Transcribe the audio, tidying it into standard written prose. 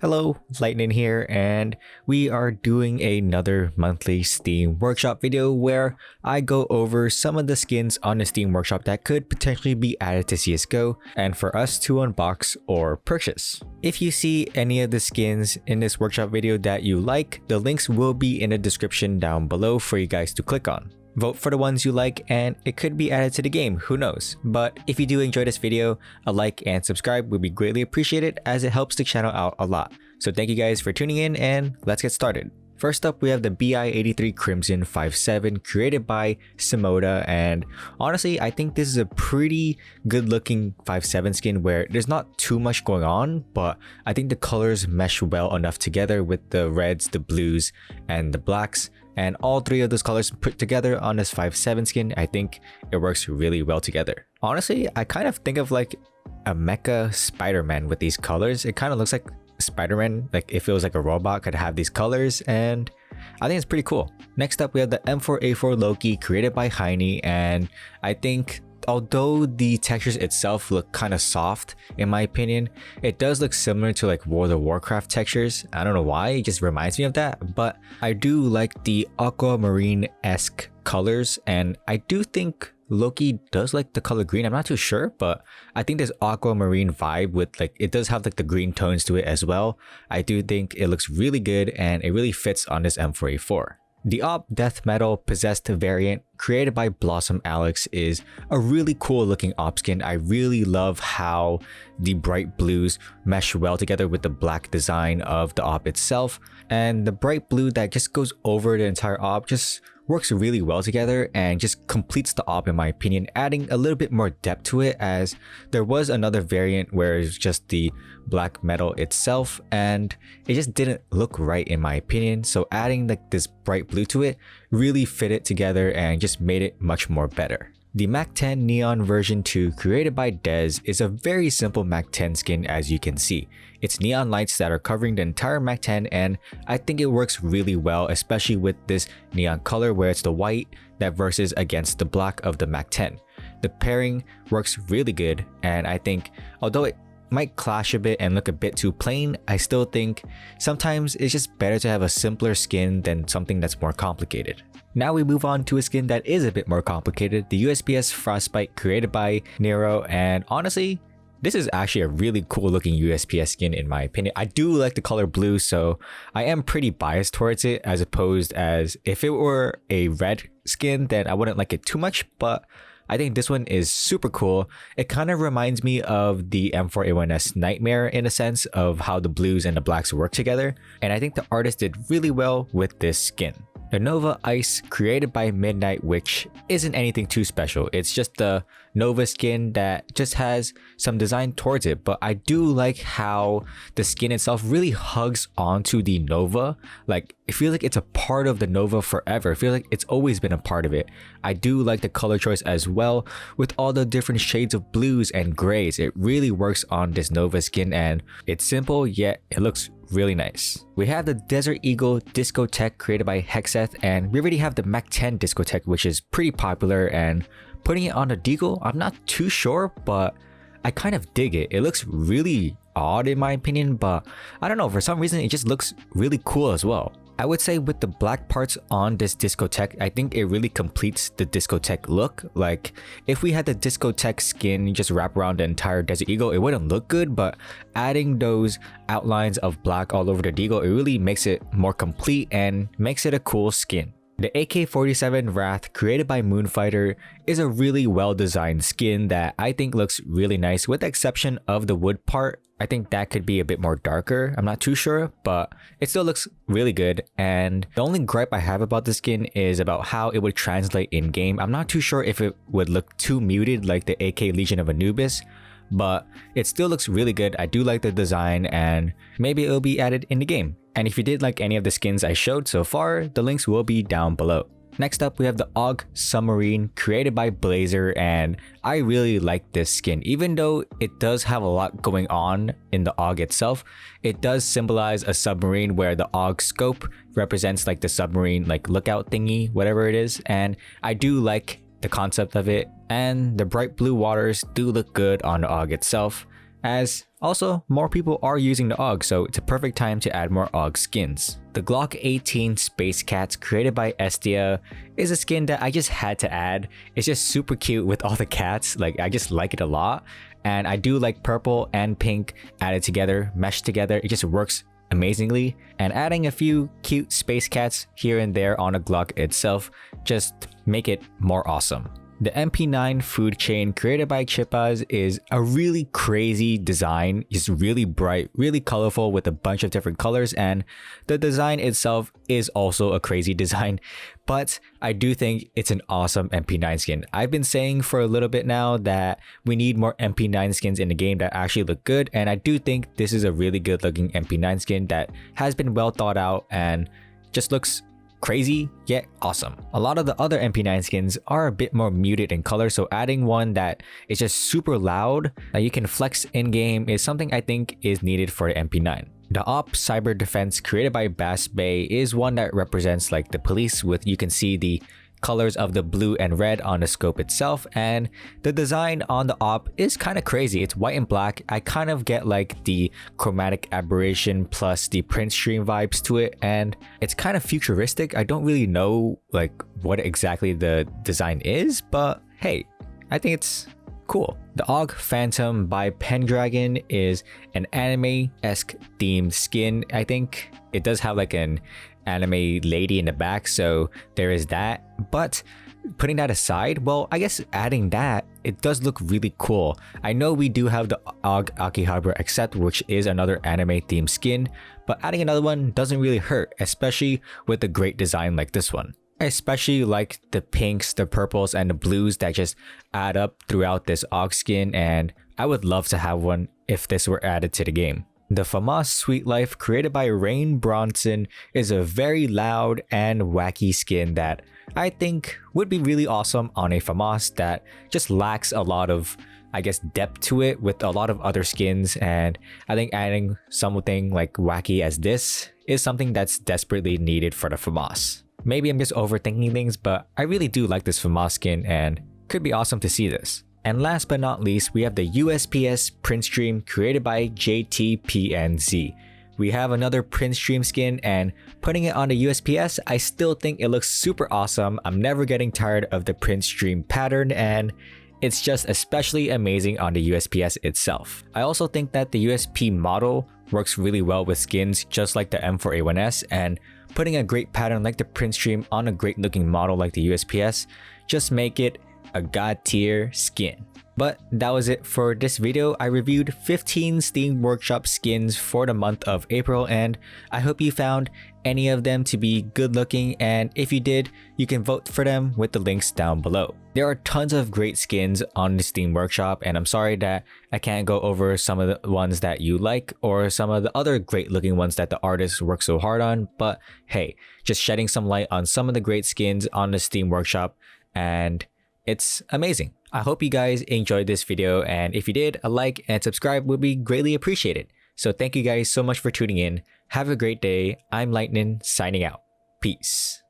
Hello, Lightning here, and we are doing another monthly Steam Workshop video where I go over some of the skins on the Steam Workshop that could potentially be added to CSGO and for us to unbox or purchase. If you see any of the skins in this workshop video that you like, the links will be in the description down below for you guys to click on. Vote for the ones you like and it could be added to the game, who knows. But if you do enjoy this video, a like and subscribe would be greatly appreciated as it helps the channel out a lot. So thank you guys for tuning in and let's get started. First up, we have the BI83 Crimson 5.7 created by Cimota, and honestly, I think this is a pretty good looking 5.7 skin where there's not too much going on, but I think the colors mesh well enough together with the reds, the blues, and the blacks. And all three of those colors put together on this 5.7 skin, I think it works really well together. Honestly, I kind of think of like a mecha Spider-Man with these colors. It kind of looks like Spider-Man, like if it was like a robot, could have these colors, and I think it's pretty cool. Next up, we have the M4A4 Loki created by Heiny, and I think although the textures itself look kind of soft, in my opinion, it does look similar to like World of Warcraft textures. I don't know why, it just reminds me of that, but I do like the aquamarine-esque colors, and I do think Loki does like the color green. I'm not too sure, but I think this aquamarine vibe with like, it does have like the green tones to it as well. I do think it looks really good and it really fits on this M4A4. The Op Death Metal Possessed variant created by blossomalex is a really cool looking op skin. I really love how the bright blues mesh well together with the black design of the op itself, and the bright blue that just goes over the entire op just works really well together and just completes the op, in my opinion, adding a little bit more depth to it, as there was another variant where it's just the black metal itself and it just didn't look right, in my opinion. So adding like this bright blue to it really fit it together and just made it much more better. The Mac 10 Neon version 2 created by Dez is a very simple Mac 10 skin, as you can see. It's neon lights that are covering the entire Mac 10, and I think it works really well, especially with this neon color where it's the white that versus against the black of the Mac 10. The pairing works really good, and I think although it might clash a bit and look a bit too plain, I still think sometimes it's just better to have a simpler skin than something that's more complicated. Now we move on to a skin that is a bit more complicated, the USP-S Frostbite created by Nero, and honestly, this is actually a really cool looking USP-S skin in my opinion. I do like the color blue, so I am pretty biased towards it, as opposed as if it were a red skin then I wouldn't like it too much, but I think this one is super cool. It kind of reminds me of the M4A1S Nightmare in a sense of how the blues and the blacks work together, and I think the artist did really well with this skin. The Nova Ice created by Midnight Witch isn't anything too special. It's just the Nova skin that just has some design towards it, but I do like how the skin itself really hugs onto the Nova. Like, it feels like it's a part of the Nova forever. I feel like it's always been a part of it. I do like the color choice as well with all the different shades of blues and grays. It really works on this Nova skin and it's simple, yet it looks really nice. We have the Desert Eagle Discotheque created by Hexeth, and we already have the Mac 10 Discotheque, which is pretty popular, and putting it on a Deagle, I'm not too sure, but I kind of dig it. It looks really odd in my opinion, but I don't know, for some reason it just looks really cool as well. I would say with the black parts on this Discotheque, I think it really completes the Discotheque look. Like, if we had the Discotheque skin just wrap around the entire Desert Eagle, it wouldn't look good, but adding those outlines of black all over the Deagle, it really makes it more complete and makes it a cool skin. The AK-47 Wrath created by Moonfighter is a really well designed skin that I think looks really nice, with the exception of the wood part. I think that could be a bit more darker, I'm not too sure, but it still looks really good. And the only gripe I have about the skin is about how it would translate in game. I'm not too sure if it would look too muted like the AK Legion of Anubis, but it still looks really good. I do like the design and maybe it'll be added in the game. And if you did like any of the skins I showed so far, the links will be down below. Next up, we have the AUG Submarine created by Blazer, and I really like this skin. Even though it does have a lot going on in the AUG itself, it does symbolize a submarine where the AUG scope represents like the submarine like lookout thingy, whatever it is, and I do like the concept of it, and the bright blue waters do look good on the AUG itself. as also more people are using the AUG, so it's a perfect time to add more AUG skins. The Glock 18 Space Cats created by Estia is a skin that I just had to add. It's just super cute with all the cats, like I just like it a lot. And I do like purple and pink added together, meshed together, it just works amazingly. And adding a few cute space cats here and there on a Glock itself just make it more awesome. The MP9 food chain created by chipAs is a really crazy design. It's really bright, really colorful with a bunch of different colors, and the design itself is also a crazy design, but I do think it's an awesome MP9 skin. I've been saying for a little bit now that we need more MP9 skins in the game that actually look good, and I do think this is a really good looking MP9 skin that has been well thought out and just looks crazy yet awesome. A lot of the other MP9 skins are a bit more muted in color, so adding one that is just super loud that you can flex in game is something I think is needed for the MP9. The Op Cyber Defense created by BASBAY is one that represents like the police, with you can see the colors of the blue and red on the scope itself, and the design on the op is kind of crazy. It's white and black. I kind of get like the chromatic aberration plus the PRINTSTREAM vibes to it, and it's kind of futuristic. I don't really know like what exactly the design is, but hey, I think it's cool. The AUG Phantom by Pendragon is an anime-esque themed skin. I think it does have like an anime lady in the back, so there is that. But putting that aside, well, I guess adding that, it does look really cool. I know we do have the AUG Akihabara hexeth, which is another anime themed skin, but adding another one doesn't really hurt, especially with a great design like this one. I especially like the pinks, the purples, and the blues that just add up throughout this AUG skin, and I would love to have one if this were added to the game. The Famas Sweet Life created by Bronson is a very loud and wacky skin that I think would be really awesome on a Famas that just lacks a lot of, I guess, depth to it with a lot of other skins, and I think adding something like wacky as this is something that's desperately needed for the Famas. Maybe I'm just overthinking things, but I really do like this Famas skin and could be awesome to see this. And last but not least, we have the USP-S PRINTSTREAM created by JTPNZ. We have another PRINTSTREAM skin, and putting it on the USP-S, I still think it looks super awesome. I'm never getting tired of the PRINTSTREAM pattern, and it's just especially amazing on the USP-S itself. I also think that the USP model works really well with skins just like the M4A1S, and putting a great pattern like the PRINTSTREAM on a great looking model like the USP-S just make it a god tier skin. But that was it for this video. I reviewed 15 Steam Workshop skins for the month of April, and I hope you found any of them to be good looking, and if you did, you can vote for them with the links down below. There are tons of great skins on the Steam Workshop, and I'm sorry that I can't go over some of the ones that you like or some of the other great looking ones that the artists work so hard on, but hey, just shedding some light on some of the great skins on the Steam Workshop, and it's amazing. I hope you guys enjoyed this video, and if you did, a like and subscribe would be greatly appreciated. So thank you guys so much for tuning in. Have a great day. I'm Lightning signing out. Peace.